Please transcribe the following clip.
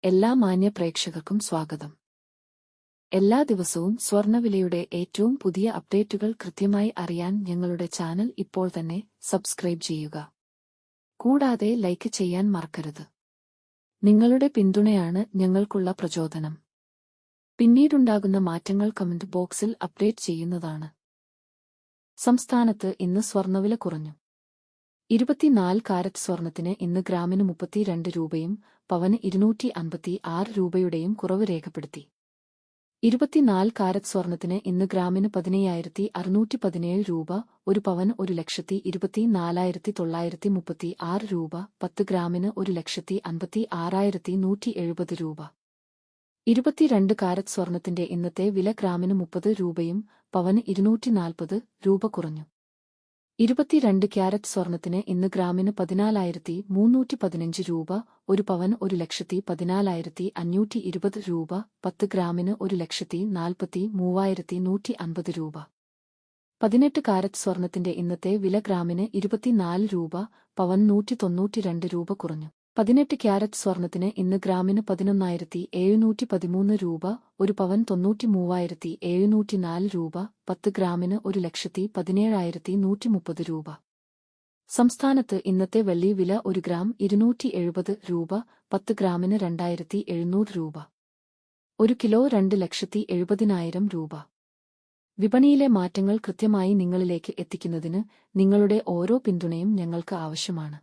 എല്ലാ മാന്യ പ്രേക്ഷകർക്കും സ്വാഗതം. എല്ലാ ദിവസവും സ്വർണ്ണവിലയുടെ ഏറ്റവും പുതിയ അപ്ഡേറ്റുകൾ കൃത്യമായി അറിയാൻ ഞങ്ങളുടെ ചാനൽ ഇപ്പോൾ തന്നെ സബ്സ്ക്രൈബ് ചെയ്യുക. കൂടാതെ ലൈക്ക് ചെയ്യാൻ മറക്കരുത്. നിങ്ങളുടെ പിന്തുണയാണ് ഞങ്ങൾക്കുള്ള പ്രചോദനം. പിന്നീടുണ്ടാകുന്ന മാറ്റങ്ങൾ കമന്റ് ബോക്സിൽ അപ്ഡേറ്റ് ചെയ്യുന്നതാണ്. സംസ്ഥാനത്ത് ഇന്ന് സ്വർണ്ണവില കുറഞ്ഞു. 24 കാരറ്റ് സ്വർണത്തിന് ഇന്ന് ഗ്രാമിന് 32 രൂപയും പവന് 256 രൂപയുടെയും കുറവ് രേഖപ്പെടുത്തി. 24 കാരറ്റ് സ്വർണത്തിന് ഇന്ന് ഗ്രാമിന് 15,617 രൂപ, ഒരു പവന് 1,24,936 രൂപ, 10 ഗ്രാമിന് 1,56,170 രൂപ. 22 കാരറ്റ് സ്വർണത്തിന്റെ ഇന്നത്തെ വില ഗ്രാമിന് 30 രൂപയും പവന് 240 രൂപ കുറഞ്ഞു. 22 ക്യാരറ്റ് സ്വർണത്തിന് ഇന്ന് ഗ്രാമിന് 14,315 രൂപ, ഒരു പവന് 1,14,520 രൂപ, 10 ഗ്രാമിന് 1,43,150 രൂപ. 18 കാരറ്റ് സ്വർണത്തിന്റെ ഇന്നത്തെ വില ഗ്രാമിന് 24 രൂപ, പവൻ 192 രൂപ കുറഞ്ഞു. 18 ക്യാരറ്റ് സ്വർണത്തിന് ഇന്ന് ഗ്രാമിന് 11,713 രൂപ, ഒരു പവൻ 93,704 രൂപ, 10 ഗ്രാമിന് 1,17,130 രൂപ. സംസ്ഥാനത്ത് ഇന്നത്തെ വെള്ളി വില 1 ഗ്രാം 270 രൂപ, 10 ഗ്രാമിന് 2,700 രൂപ. 1 കിലോ 2,70,000 രൂപ. വിപണിയിലെ മാറ്റങ്ങൾ കൃത്യമായി നിങ്ങളിലേക്ക് എത്തിക്കുന്നതിന് നിങ്ങളുടെ ഓരോ പിന്തുണയും ഞങ്ങൾക്ക് ആവശ്യമാണ്.